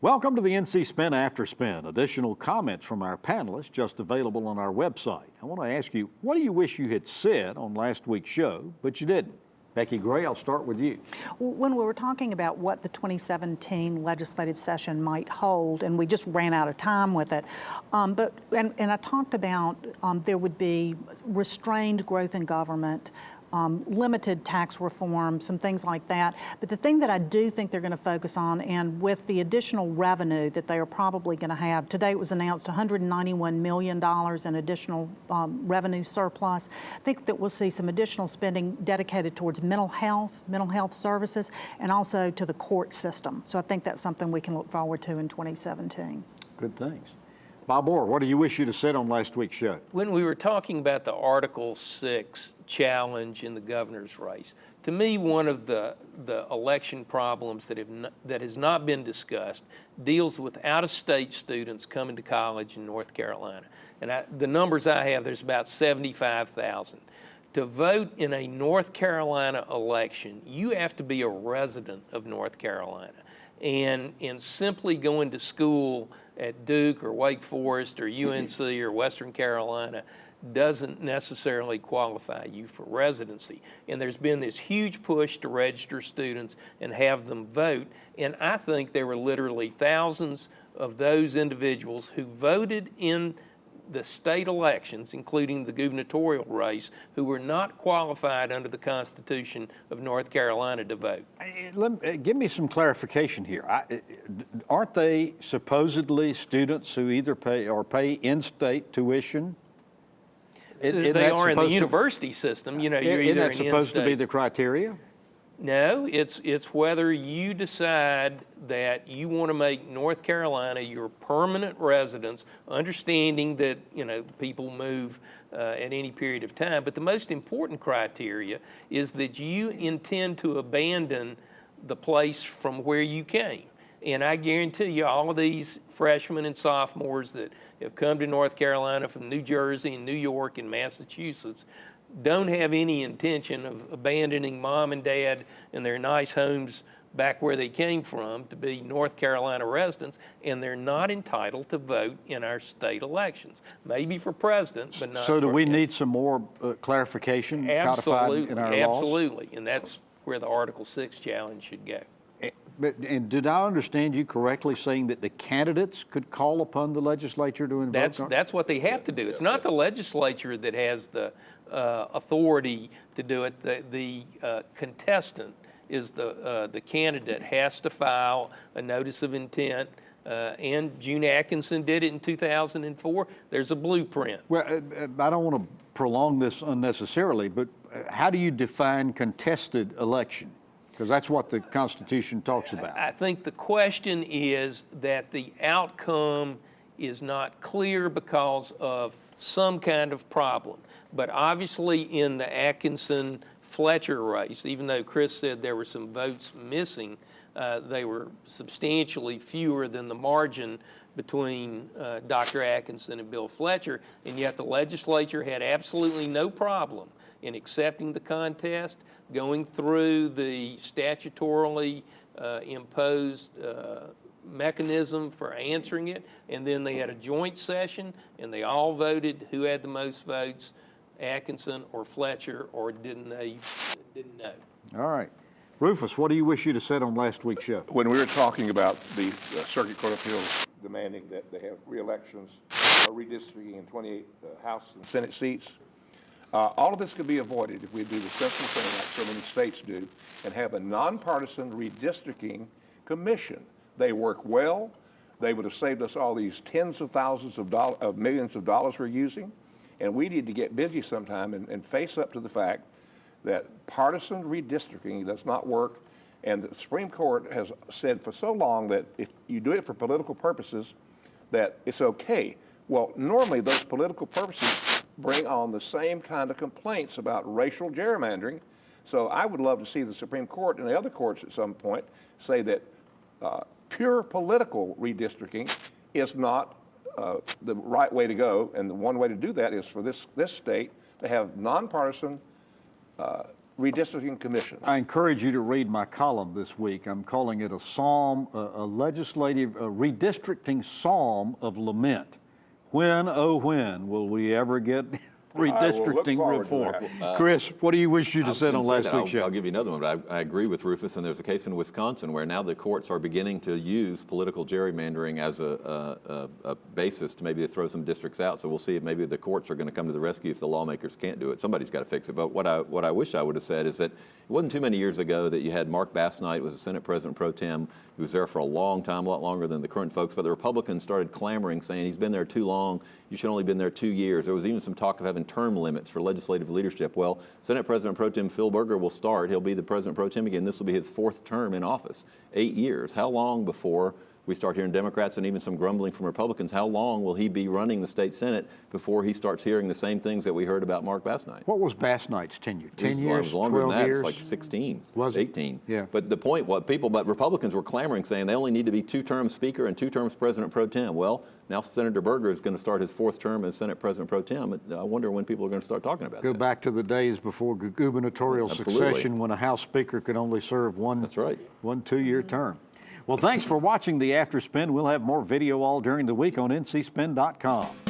Welcome to the NC Spin After Spin. Additional comments from our panelists just available on our website. I want to ask you, what do you wish you had said on last week's show, but you didn't? Becki Gray, I'll start with you. When we were talking about what the 2017 legislative session might hold, and we just ran out of time with it, and I talked about there would be restrained growth in government, limited tax reform, some things like that. But the thing that I do think they're going to focus on, and with the additional revenue that they are probably going to have, today it was announced $191 million in additional revenue surplus. I think that we'll see some additional spending dedicated towards mental health services, and also to the court system. So I think that's something we can look forward to in 2017. Good things. Bob Orr, what do you wish you'd have said on last week's show? When we were talking about the Article 6 challenge in the governor's race, to me, one of the election problems that has not been discussed deals with out-of-state students coming to college in North Carolina. And the numbers I have, there's about 75,000. To vote in a North Carolina election, you have to be a resident of North Carolina. And simply going to school at Duke or Wake Forest or UNC or Western Carolina doesn't necessarily qualify you for residency. And there's been this huge push to register students and have them vote. And I think there were literally thousands of those individuals who voted in the state elections, including the gubernatorial race, who were not qualified under the Constitution of North Carolina to vote. Give me some clarification here. Aren't they supposedly students who either pay in-state tuition? They are in the university system. You know, you're either isn't that supposed to be the criteria? No, it's whether you decide that you want to make North Carolina your permanent residence, understanding that, you know, people move at any period of time. But the most important criteria is that you intend to abandon the place from where you came. And I guarantee you all of these freshmen and sophomores that have come to North Carolina from New Jersey and New York and Massachusetts don't have any intention of abandoning mom and dad and their nice homes back where they came from to be North Carolina residents, and they're not entitled to vote in our state elections. Maybe for president, but not So do for we him. need some more clarification codified in our laws? Absolutely, and that's where the Article 6 challenge should go. And did I understand you correctly saying that the candidates could call upon the legislature to invoke? That's what they have to do. It's not the legislature that has the authority to do it. The contestant is the candidate has to file a notice of intent. And June Atkinson did it in 2004. There's a blueprint. Well, I don't want to prolong this unnecessarily, but how do you define contested election? Because that's what the Constitution talks about. I think the question is that the outcome is not clear because of some kind of problem. But obviously in the Atkinson-Fletcher race, even though Chris said there were some votes missing, they were substantially fewer than the margin between Dr. Atkinson and Bill Fletcher, and yet the legislature had absolutely no problem in accepting the contest, going through the statutorily imposed mechanism for answering it, and then they had a joint session, and they all voted who had the most votes, Atkinson or Fletcher, or didn't know. All right. Rufus, what do you wish you'd have said on last week's show? When we were talking about the Circuit Court of Appeals demanding that they have re-elections or redistricting in 28 House and Senate seats, all of this could be avoided if we do the simple thing like so many states do and have a nonpartisan redistricting commission. They work well. They would have saved us all these tens of thousands of millions of dollars we're using. And we need to get busy sometime and face up to the fact that partisan redistricting does not work. And the Supreme Court has said for so long that if you do it for political purposes, that it's okay. Well, normally those political purposes bring on the same kind of complaints about racial gerrymandering. So I would love to see the Supreme Court and the other courts at some point say that pure political redistricting is not the right way to go. And the one way to do that is for this state to have nonpartisan redistricting commission. I encourage you to read my column this week. I'm calling it a psalm, a legislative, redistricting psalm of lament. When, oh when, will we ever get redistricting forward to reform? that. Chris, what do you wish you'd I have was said gonna on say last that. week's show? I'll give you another one, but I agree with Rufus, and there's a case in Wisconsin where now the courts are beginning to use political gerrymandering as a basis to maybe throw some districts out. So we'll see if maybe the courts are going to come to the rescue if the lawmakers can't do it. Somebody's got to fix it. But what I wish I would have said is that it wasn't too many years ago that you had Mark Bassnight was a Senate President pro tem. He was there for a long time, a lot longer than the current folks, but the Republicans started clamoring, saying he's been there too long, you should only been there 2 years. There was even some talk of having term limits for legislative leadership. Well, Senate President pro tem Phil Berger will start. He'll be the President pro tem again. This will be his 4th term in office, 8 years. How long before we start hearing Democrats and even some grumbling from Republicans? How long will he be running the state Senate before he starts hearing the same things that we heard about Mark Bassnight? What was Bassnight's tenure? 10 It years, was longer 12 than that. years? It's like 16, Was it? 18. Yeah. But the point, but Republicans were clamoring, saying they only need to be 2 terms Speaker and 2 terms President pro tem. Well, now Senator Berger is going to start his 4th term as Senate President pro tem. I wonder when people are going to start talking about Go that. back to the days before gubernatorial Absolutely. succession when a House Speaker could only serve one That's right. 2-year term. Well, thanks for watching the After Spin. We'll have more video all during the week on ncspin.com.